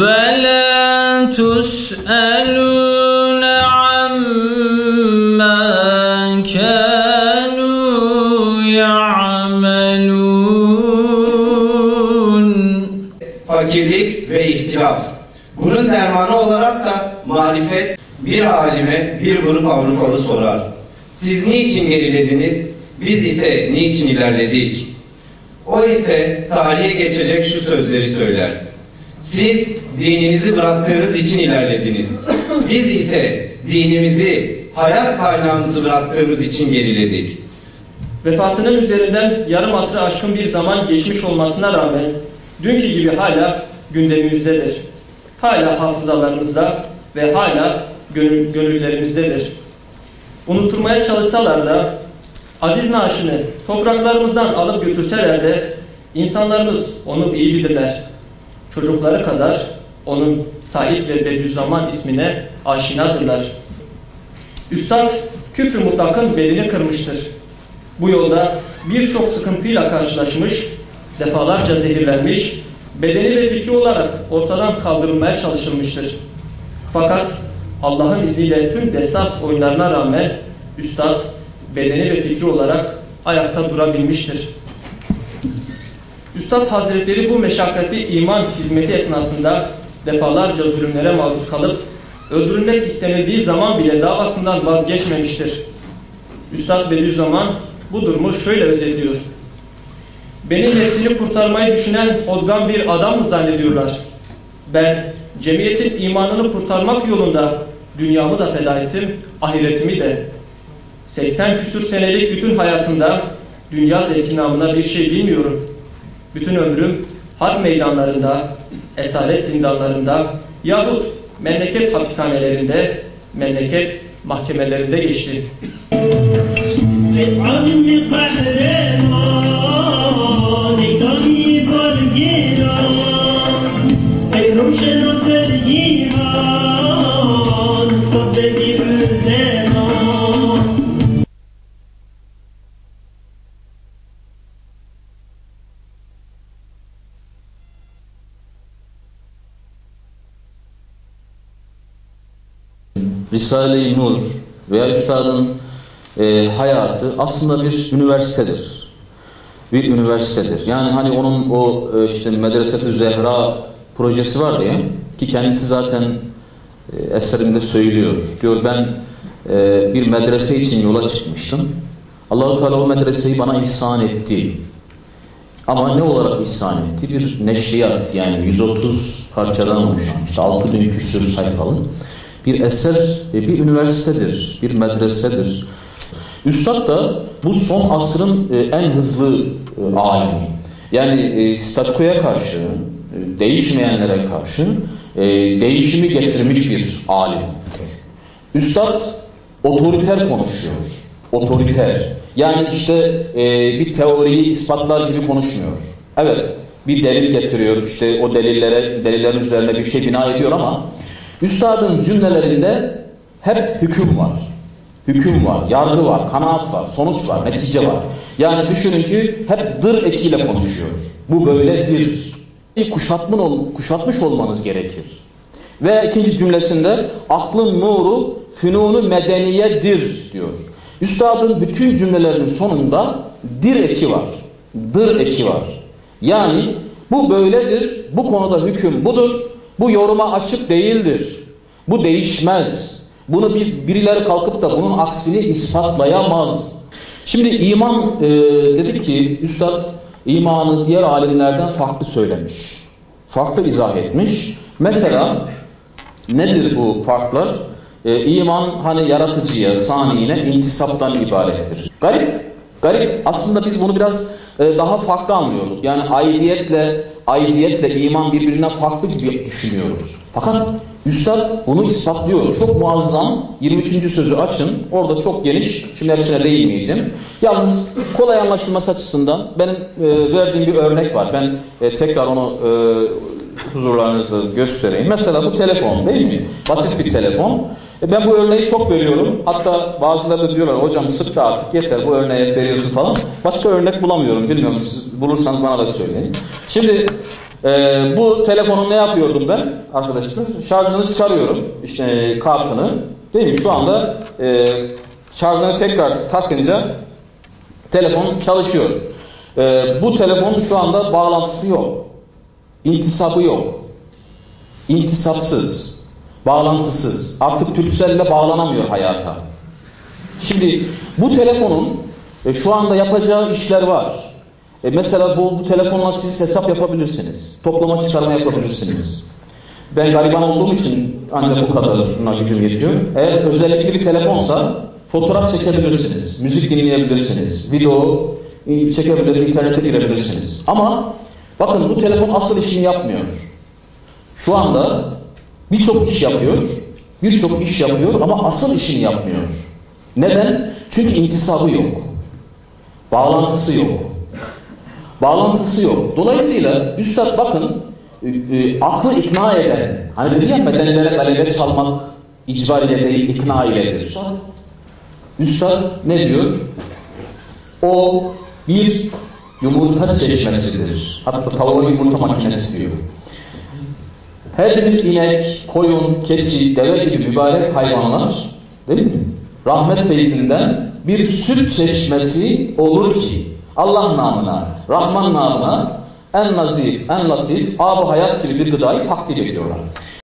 وَلَا تُسْأَلُونَ عَمَّا كَانُوا يَعْمَلُونَ. Fakirlik ve ihtilaf. Bunun dermanı olarak da marifet bir alime bir grup Avrupalı sorar. Siz niçin gerilediniz? Biz ise niçin ilerledik? O ise tarihe geçecek şu sözleri söyler. Siz dininizi bıraktığınız için ilerlediniz. Biz ise dinimizi, hayat kaynağımızı bıraktığımız için geriledik. Vefatının üzerinden yarım asrı aşkın bir zaman geçmiş olmasına rağmen dünkü gibi hala gündemimizdedir. Hala hafızalarımızda ve hala gönüllerimizdedir. Unutturmaya çalışsalar da aziz naaşını topraklarımızdan alıp götürseler de insanlarımız onu iyi bilirler. Çocukları kadar onun Said ve Bediüzzaman ismine aşinadırlar. Üstad küfr-ü mutlakın belini kırmıştır. Bu yolda birçok sıkıntıyla karşılaşmış, defalarca zehirlenmiş, bedeni ve fikri olarak ortadan kaldırılmaya çalışılmıştır. Fakat Allah'ın izniyle tüm dessas oyunlarına rağmen Üstad bedeni ve fikri olarak ayakta durabilmiştir. Üstad Hazretleri bu meşakkatli iman hizmeti esnasında defalarca zulümlere maruz kalıp öldürülmek istenildiği zaman bile davasından vazgeçmemiştir. Üstad Bediüzzaman bu durumu şöyle özetliyor. Beni nefsini kurtarmayı düşünen hodgan bir adam mı zannediyorlar? Ben cemiyetin imanını kurtarmak yolunda dünyamı da feda ettim, ahiretimi de. 80 küsür senelik bütün hayatımda dünya zevki namına bir şey bilmiyorum. Bütün ömrüm harp meydanlarında, esaret zindanlarında yahut memleket hapishanelerinde, memleket mahkemelerinde geçti. Risale-i Nur veya Üstad'ın hayatı aslında bir üniversitedir. Bir üniversitedir. Yani hani onun o işte Medreset-ü Zehra projesi var ya ki kendisi zaten eserinde söylüyor. Diyor ben bir medrese için yola çıkmıştım. Allah-u Teala o medreseyi bana ihsan etti. Ama ne olarak ihsan etti? Bir neşriyat yani 130 parçadan oluşan işte 6000 küsur sayfalı bir eser, bir üniversitedir, bir medresedir. Üstad da bu son asrın en hızlı alimi. Yani statükoya karşı, değişmeyenlere karşı değişimi getirmiş bir alim. Üstad otoriter konuşuyor. Otoriter. Yani işte bir teoriyi ispatlar gibi konuşmuyor. Evet, bir delil getiriyor. İşte o delillerin üzerine bir şey bina ediyor ama Üstadın cümlelerinde hep hüküm var. Hüküm var, yargı var, kanaat var, sonuç var, netice var. Yani düşünün ki hep dır ekiyle konuşuyor. Bu böyledir. Kuşatmış olmanız gerekir. Ve ikinci cümlesinde aklın nuru fünunu medeniyedir diyor. Üstadın bütün cümlelerinin sonunda dir eki var. Dır eki var. Yani bu böyledir, bu konuda hüküm budur. Bu yoruma açık değildir. Bu değişmez. Bunu birileri kalkıp da bunun aksini ispatlayamaz. Şimdi iman dedi ki Üstad imanı diğer alimlerden farklı söylemiş. Farklı izah etmiş. Mesela nedir bu farklar? İman hani yaratıcıya, saniyine intisaptan ibarettir. Garip. Aslında biz bunu biraz daha farklı anlıyorduk. Yani aidiyetle iman birbirinden farklı gibi düşünüyoruz. Fakat Üstad bunu ispatlıyor. Çok muazzam. 23. sözü açın. Orada çok geniş. Şimdi hepsine değinmeyeceğim. Yalnız kolay anlaşılması açısından benim verdiğim bir örnek var. Ben tekrar onu huzurlarınızda göstereyim. Mesela bu telefon değil mi? Basit bir telefon. Ben bu örneği çok veriyorum. Hatta bazıları da diyorlar hocam sıktı artık yeter bu örneği veriyorsun falan. Başka örnek bulamıyorum. Bilmiyorum siz bulursanız bana da söyleyin. Şimdi bu telefonu ne yapıyordum ben arkadaşlar? Şarjını çıkarıyorum. İşte kartını. Değil mi? Şu anda şarjını tekrar takınca telefon çalışıyor. Bu telefonun şu anda bağlantısı yok. İntisabı yok. İntisapsız. Bağlantısız. Artık Turkcell'le bağlanamıyor hayata. Şimdi bu telefonun şu anda yapacağı işler var. Mesela bu telefonla siz hesap yapabilirsiniz. Toplama çıkarma yapabilirsiniz. Ben gariban olduğum için ancak bu kadarına gücüm yetiyor. Eğer özellikli bir telefonsa fotoğraf çekebilirsiniz. Müzik dinleyebilirsiniz. Video çekebilir, internete girebilirsiniz. Ama bakın bu telefon asıl işini yapmıyor. Şu anda birçok iş yapıyor ama asıl işini yapmıyor. Neden? Çünkü intisabı yok. Bağlantısı yok. Dolayısıyla üstad bakın aklı ikna eden, hani dedi ya bedenlere galebe çalmak icbar ile değil ikna iledir. Üstad ne diyor? O bir yumurta çeşmesidir. Hatta tavuğa yumurta makinesi diyor. Her bir inek, koyun, keçi, deve gibi mübarek hayvanlar değil mi? Rahmet feyzinden bir süt çeşmesi olur ki Allah namına, Rahman namına en nazif, en latif, ab-ı hayat gibi bir gıdayı takdir ediyorlar.